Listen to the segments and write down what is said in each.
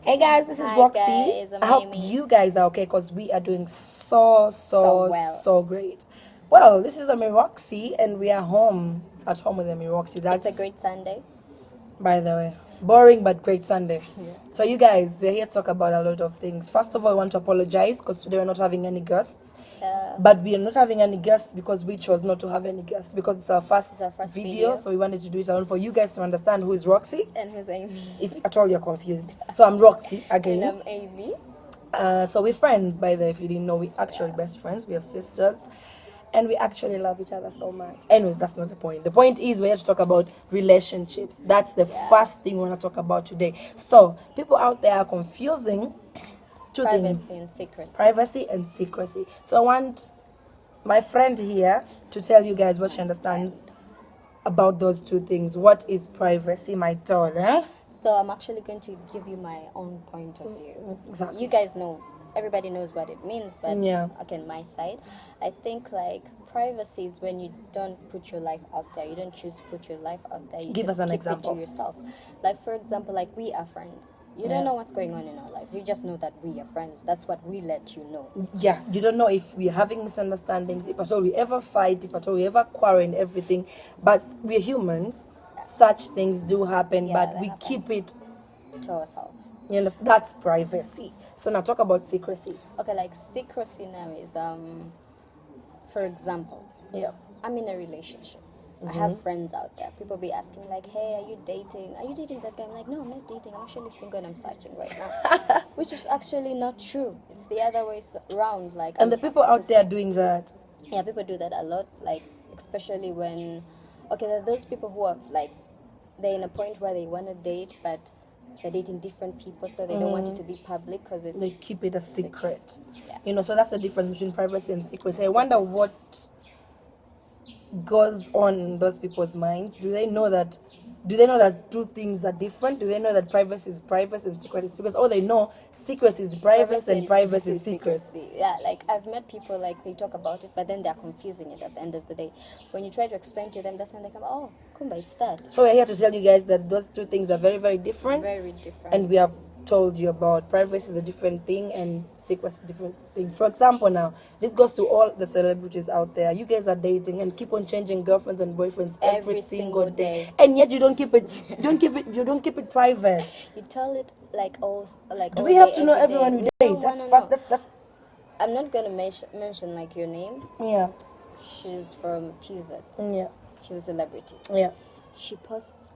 Hey guys, this is Hi Roxy. guys, I'm I hope Amy. you guys are okay because we are doing so well. great. Well, this is Amyroxy and we are at home with Amyroxy. That's It's a great Sunday. by the way. Boring but great Sunday. Yeah. So you guys, we're here to talk about a lot of things. First of all, I want to apologize because today we're not having any guests. But we are not having any guests because we chose not to have any guests because it's our first video, so we wanted to do it alone for you guys to understand who is Roxy. And who's Amy? If at all you're confused. So I'm Roxy again. And I'm Amy. So we're friends, by the way, if you didn't know, we're actually best friends. We are sisters. And we actually love each other so much. Anyways, that's not the point. The point is we're here to talk about relationships. That's the first thing we want to talk about today. So people out there are confusing two things. Privacy and secrecy. Privacy and secrecy. So I want my friend here to tell you guys what she understands about those two things. What is privacy, my daughter? So I'm actually going to give you my own point of view. Exactly. You guys know, everybody knows what it means, but Yeah. okay, my side, I think like privacy is when you don't put your life out there. You don't choose to put your life out there. You Give just us an keep example. it to yourself. Like for example, like we are friends. You don't know what's going on in our lives. You just know that we are friends. That's what we let you know. Yeah, you don't know if we're having misunderstandings, if at all we ever fight, if at all we ever quarrel and everything. But we're humans. Such things do happen, Yeah, but they we happen. keep it. To ourselves. You understand? That's privacy. So now talk about secrecy. Okay, like secrecy now is for example, Yeah. I'm in a relationship. I have friends out there. People be asking like, hey, are you dating? Are you dating that guy? I'm like, no, I'm not dating. I'm actually single and I'm searching right now. Which is actually not true. It's the other way around. Like, And the people out there doing that. yeah, people do that a lot. Like, especially when, okay, there are those people who are like, they're in a point where they want to date, but they're dating different people, so they don't want it to be public because it's They keep it a secret. Yeah. You know, so that's the difference between privacy and secrecy. I wonder what goes on in those people's minds. Do they know that two things are different? Do they know that privacy is privacy and secrecy is secrecy? All they know, secrecy is privacy and privacy is secrecy. Yeah, like I've met people like they talk about it, but then they're confusing it at the end of the day. When you try to explain to them, that's when they come, oh, kumba, it's that. So we're here to tell you guys that those two things are very, very different. Very different. And we have told you about privacy is a different thing and secrecy is a different thing. For example, now this goes to all the celebrities out there. You guys are dating and keep on changing girlfriends and boyfriends every single day, and yet you don't keep it. You don't keep it private. You tell it like all like. Do all we have day, to know every everyone day. we No, date? That's no, fast. no. That's I'm not gonna mention like your name. yeah. She's from TZ. Yeah. She's a celebrity. Yeah. She posts.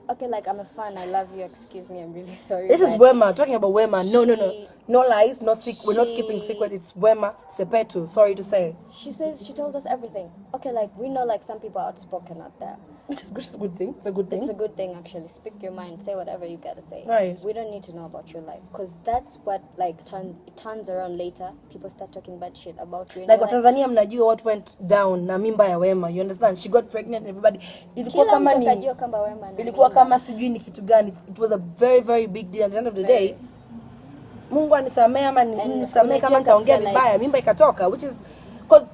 Okay, like I'm a fan. I love you. Excuse me. I'm really sorry. This is Wema. Talking about Wema. No. No lies. No we're not she- keeping secret. It's Wema Sepetu. Sorry to say. She tells us everything. Okay, like we know like some people are outspoken out there. Which is a good thing. It's a good thing. It's a good thing actually. Speak your mind. Say whatever you gotta say. Right. We don't need to know about your life because that's what like it turns around later. People start talking bad shit about you. Like Watanzania mnajua what went down na mimba ya Wema. You understand? She got pregnant and everybody. Ilikuwa Kila kama mtu ni akajua kwamba Wema na ilikuwa mimba. kama sijui ni kitu gani. It was a very, very big deal. At the end of the day, Mungu anisamee ama nisamee kama nitaongea vibaya, mimba ikatoka, which is because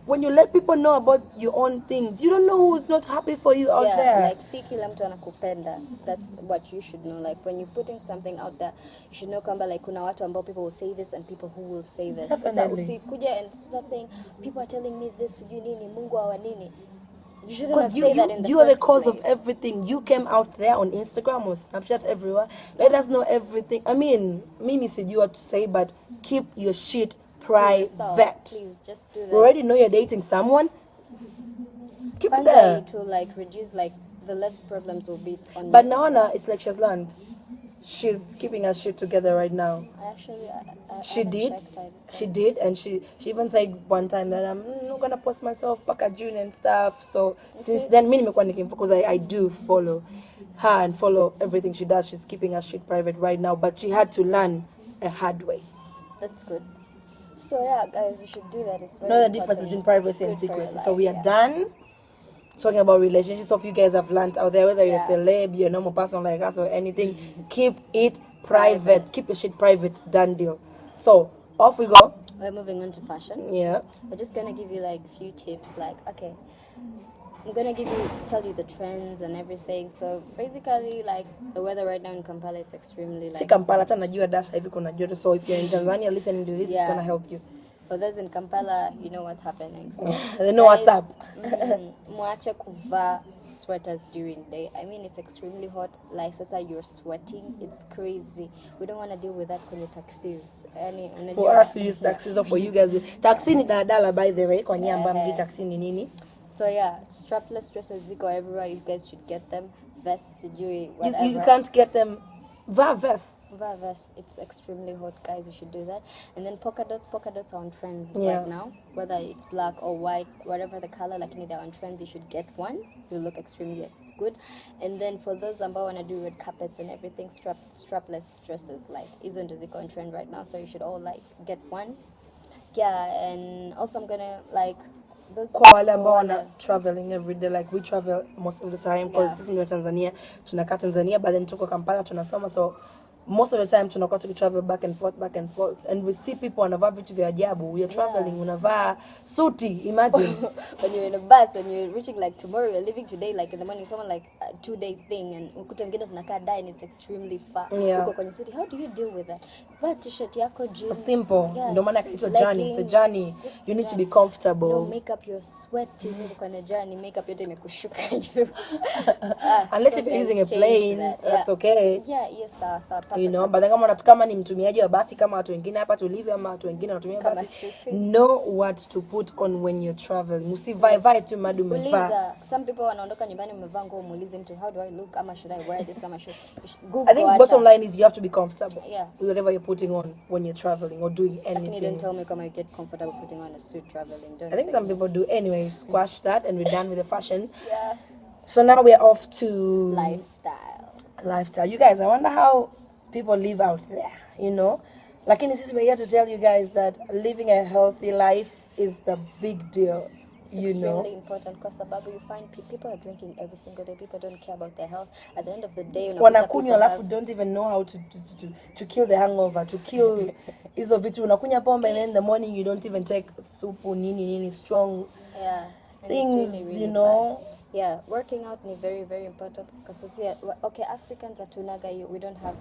when you let people know about your own things, you don't know who's not happy for you out there. Like si kila mtu anakupenda. That's what you should know. Like when you're putting something out there, you should know kwamba like kuna watu ambao people will say this and people who will say this. Definitely. Usikuja and start saying people are telling me this, sijui nini, Mungu awa nini. You shouldn't Because have said that in the you are the first cause place. of everything. You came out there on Instagram, on Snapchat, everywhere. Let us know everything. I mean, Mimi said you what to say, but keep your shit private. Please just do that. We already know you're dating someone. Keep it Kwanza there. it will like reduce like the less problems will be on. But Naona, it's like she's learned. She's keeping her shit together right now. I She haven't did. checked it. She did, and she even said one time that I'm not gonna post myself back at June and stuff. So since then, me nimekuwa because I do follow her and follow everything she does. She's keeping her shit private right now, but she had to learn a hard way. That's good. So yeah, guys, you should do that. It's very Know the difference important. between privacy and It's good for your secrecy. So we are life, done talking about relationships. Hope you guys have learned out there, whether you're a Yeah. celeb, you're a normal person like us or anything, keep it private. Keep your shit private. Done deal. So off we go. We're moving on to fashion. Yeah. We're just gonna give you like a few tips. Like, okay, I'm gonna tell you the trends and everything. So basically, like the weather right now in Kampala, it's extremely like. Si Kampala, hata najua dasa hivi kuna joto. So if you're in Tanzania listening to this, it's gonna help you. For those in Kampala, you know what's happening. So they know what's up. Mwache kuvaa sweaters during day. I mean, it's extremely hot. Like sasa you're sweating. It's crazy. We don't want to deal with that kwenye taxis. For us, we use taxis, or for you guys, taxi ni daladala, by the way. Kwa nyamba mgi taxi ni nini? So yeah, strapless dresses ziko everywhere. You guys should get them. Vests, whatever. You can't get them. Vests. It's extremely hot, guys. You should do that. And then polka dots are on trend right now. Whether it's black or white, whatever the color, like they're on trend, you should get one. You look extremely good. And then for those ambao wanna do red carpets and everything, strapless dresses, like isn't ziko on trend right now. So you should all like get one. Yeah, and also I'm gonna like. Kwa wale ambao wana traveling every day, like we travel most of the time because this is Tanzania, tunakaa Tanzania but then tuko Kampala tunasoma, so most of the time tunakuwa travel back and forth and we see people wanavaa vitu vya ajabu. We are traveling, unavaa suti, imagine. When you're in a bus and you're reaching like tomorrow, you're leaving today, like in the morning, someone like a 2-day thing, and ukuta mgine tunakaa dai and it's extremely far. Uko kwenye city, how do you deal with that? Vaa t-shirt yako jeans. Simple. Ndio maana kaitwa journey. It's a journey. You need to be comfortable. No makeup, you're sweating. Uko kwenye journey, makeup yote imekushuka. Unless if you're using a plane, that's okay. Yeah, yes, you know, but kama ni mtumiaji wa basi kama watu wengine hapa tulivyo ama watu wengine wanatumia basi, know what to put on when you're traveling. Usivae tu madu umevaa. Some people wanaondoka nyumbani umevaa nguo, muulize mtu, how do I look, ama should I wear this, ama should Google. I think bottom line is you have to be comfortable with whatever you're putting on when you're traveling or doing anything. Don't tell me kama you get comfortable putting on a suit traveling. I think some people do. Anyway, squash that and we're done with the fashion. So now we're off to lifestyle. You guys, I wonder how people live out there, you know. Lakini sisi we're here to tell you guys that living a healthy life is the big deal. It's extremely important because you find people are drinking every single day. People don't care about their health. At the end of the day, wanakunywa alafu don't even know how to kill the hangover, to kill hizo vitu. Unakunywa pombe and then in the morning you don't even take soup nini strong things, really you know. Bad. Yeah, working out is very, very important because Africans are tunaga, we don't have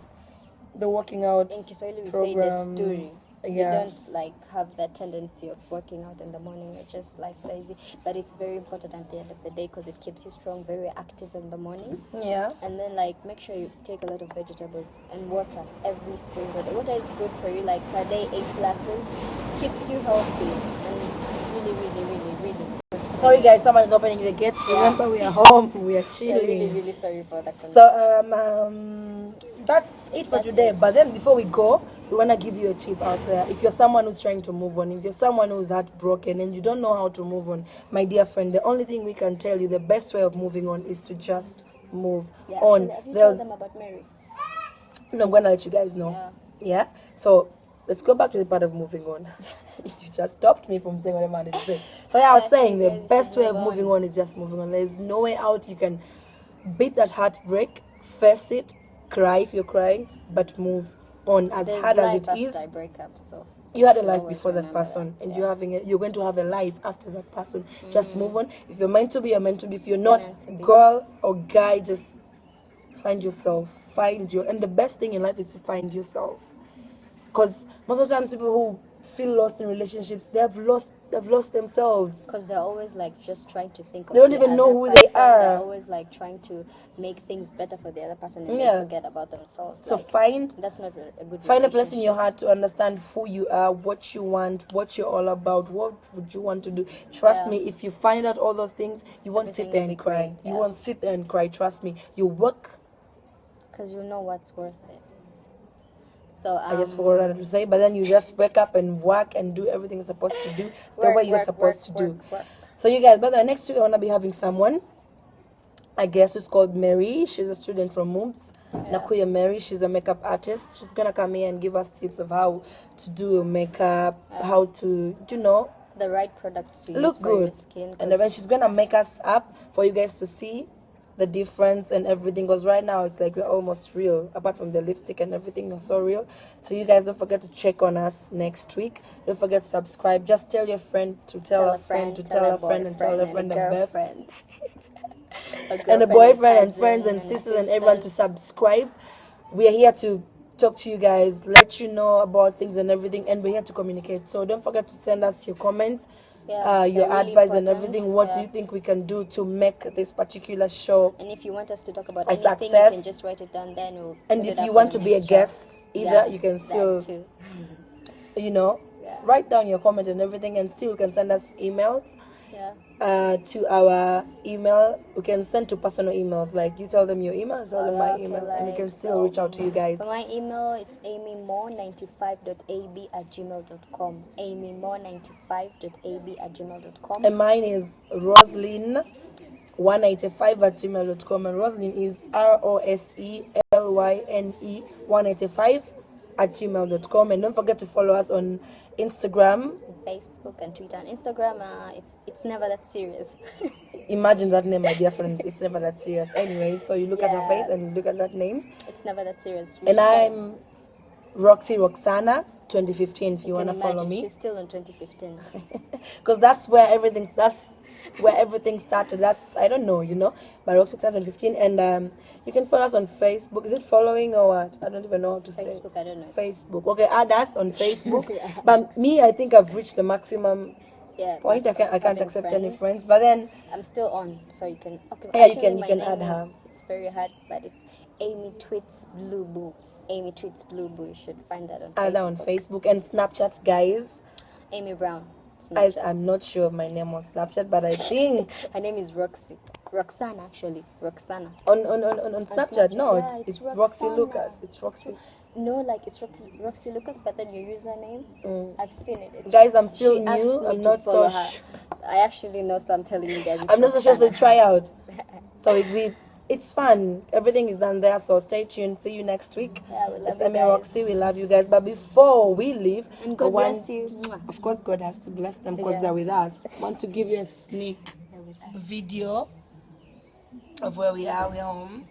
the working out in Kiswahili we program. say the story. We don't like have that tendency of working out in the morning. We're just like lazy, but it's very important at the end of the day because it keeps you strong, very active in the morning. And then like make sure you take a lot of vegetables and water every single day. Water is good for you, like per day 8 glasses, keeps you healthy, and it's really, really, really, really good. Sorry guys, someone is opening the gate. Remember, we are home, we are chilling. We're really, really sorry for that. So that's it for today. But then before we go, we want to give you a tip out there. If you're someone who's trying to move on, if you're someone who's heartbroken and you don't know how to move on, my dear friend, the only thing we can tell you, the best way of moving on is to just move on. Have you told them about Mary? No, I'm going to let you guys know. Yeah? So let's go back to the part of moving on. You just stopped me from saying what I wanted to say. So I was saying the best way of moving on is just moving on. There's no way out. You can beat that heartbreak, face it, cry if you're crying, but move on. As hard as it is, so you had a life before that person, and you're going to have a life after that person. Just move on. If you're meant to be, you're meant to be. If you're not, girl or guy, just find yourself. And the best thing in life is to find yourself. Because most of the times people who feel lost in relationships, they've lost themselves. Because they're always like just trying to think of they don't even know who they are. They're always like trying to make things better for the other person and they forget about themselves. So that's not a good find a place in your heart to understand who you are, what you want, what you're all about, what would you want to do. Trust me, if you find out all those things, you won't sit there and cry. You won't sit there and cry. Trust me. You work. Because you know what's worth it. So I just forgot what to say, but then you just wake up and work and do everything you're supposed to do the way you're supposed to do. So you guys, by the way, next week I want to be having someone, I guess, who's called Mary. She's a student from MUMS. Nakuya Mary, she's a makeup artist. She's gonna come here and give us tips of how to do makeup, how to, the right products to look use good for your skin. And then she's gonna make us up for you guys to see the difference and everything, because right now it's like we're almost real, apart from the lipstick and everything, we're so real. So you guys don't forget to check on us next week. Don't forget to subscribe. Just tell your friend to tell a friend to tell a friend and tell a friend and girlfriend. and a boyfriend and cousin friends and sisters and everyone to subscribe. We are here to talk to you guys, let you know about things and everything, and we're here to communicate. So don't forget to send us your comments, your really advice and important. everything. What do you think we can do to make this particular show And if you want us to talk about a anything, success? you can just write it down then. And if you want to be a guest either, you can still, too. you know, write down your comment and everything, and still you can send us emails. To our email. We can send to personal emails, like you tell them your email, tell them my email, and we can still reach out to you guys. For my email, it's amymore95.ab@gmail.com. amymore95.ab@gmail.com. And mine is Roslyn185@gmail.com, and Roslyn is ROSELYNE 185@gmail.com. And don't forget to follow us on Instagram, Facebook, and Twitter. And Instagram, it's never that serious. Imagine that name, my dear friend. It's never that serious. Anyway, so you look at her face and look at that name. It's never that serious. And I'm Roxana 2015. If you wanna follow me, she's still in 2015. Because that's where everything started. That's, I don't know, but Roxana 2015. And you can follow us on Facebook. Is it following or what? I don't even know how to say. Facebook, I don't know. Facebook. Okay, add us on Facebook. But me, I think I've reached the maximum point. I can't accept any friends. But then I'm still on, so you can. Okay, you can add her. It's very hard, but it's Amy Tweets Blue Boo. Amy Tweets Blue Boo. You should find that on Facebook. Add her on Facebook and Snapchat, guys. Amy Brown. I'm not sure of my name on Snapchat, but I think her name is Roxy. Roxana, actually. Roxana. On Snapchat? No, it's Roxy Lucas. It's Roxy. No, like it's Roxy Lucas, but then your username, I've seen it. Guys, I'm still new. I'm not so I actually know, so I'm telling you guys. I'm not so sure, so try out. So it's fun. Everything is done there, so stay tuned. See you next week. Yeah, we love it's you Amyroxy. We love you guys. But before we leave, and God bless you. Of course, God has to bless them because they're with us. I want to give you a sneak video of where we are. We're home.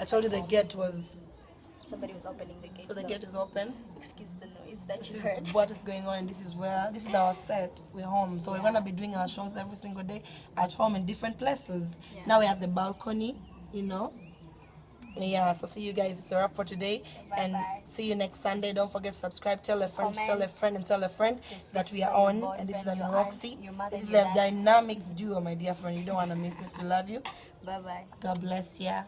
I told you the gate was... Somebody was opening the gate. So the gate is open. Excuse the noise that this you is heard. what is going on, and this is our set. We're home, so we're gonna be doing our shows every single day at home in different places. Now we're at the balcony, Yeah, so see you guys. It's a wrap for today. And see you next Sunday. Don't forget to subscribe. Tell a friend, tell a friend, and tell a friend that we are on. And this is Amyroxy. This is a dynamic duo, my dear friend. You don't want to miss this. We love you. Bye-bye. God bless ya.